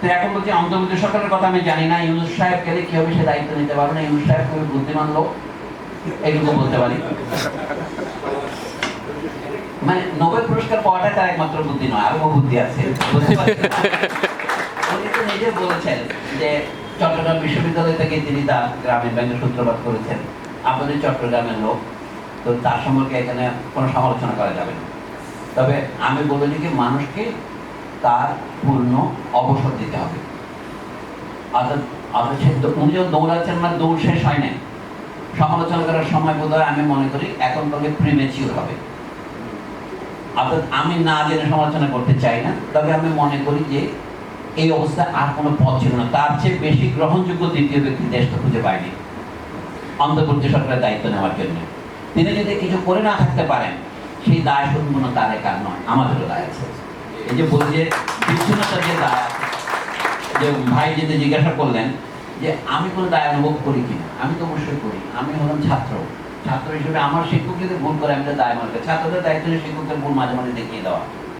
তো এখন বলছি অন্তর্বর্তী সরকারের কথা আমি জানি না, ইউনূস সাহেব গেলে কি হবে সে দায়িত্ব নিতে পারবে না। ইউনূস সাহেব খুবই বুদ্ধিমান লোক, এইটুকু বলতে পারি। মানে নোবেল পুরস্কার পাওয়াটা তার একমাত্র বুদ্ধি নয়, আরো বুদ্ধি আছে। উনি তো নিজে বলেছেন যে চট্টগ্রাম বিশ্ববিদ্যালয় থেকে তিনি তার গ্রামের ব্যাংকের সূত্রপাত করেছেন। আপনাদের চট্টগ্রামের লোক, তো তার সম্পর্কে এখানে কোনো সমালোচনা করা যাবে না। তবে আমি বলি কি, মানুষকে তার পূর্ণ অবসর দিতে হবে। অর্থাৎ উনি যখন দৌড়াচ্ছেন, মানে দৌড় শেষ হয় নাই। সমালোচনা করার সময় বোধহয় আমি মনে করি এখন করলে প্রিমেচিউর হবে। অর্থাৎ আমি না জেনে সমালোচনা করতে চাই না, তবে আমি মনে করি যে এই অবস্থায় আর কোনো পথ ছিল না। তার চেয়ে বেশি গ্রহণযোগ্য দ্বিতীয় ব্যক্তি দেশ তো খুঁজে পায়নি অন্তর্বর্তী সরকারের দায়িত্ব নেওয়ার জন্য। তিনি যদি কিছু করে না থাকতে পারেন, সেই দায় সম্পূর্ণ তার একার নয়, আমাদেরও দায় আছে। এই যে বলি যে বিচ্ছিন্নতার যে দায় আছে, যে ভাই যদি জিজ্ঞাসা করলেন যে আমি কোনো দায় অনুভব করি কিনা, আমি তো অবশ্যই করি। আমি হলাম ছাত্র, ছাত্র হিসেবে আমার শিক্ষক যদি ভুল করে আমি তো দায় মনে করি। ছাত্রদের দায়িত্ব শিক্ষকদের ভুল মাঝে মাঝে দেখিয়ে দেওয়া।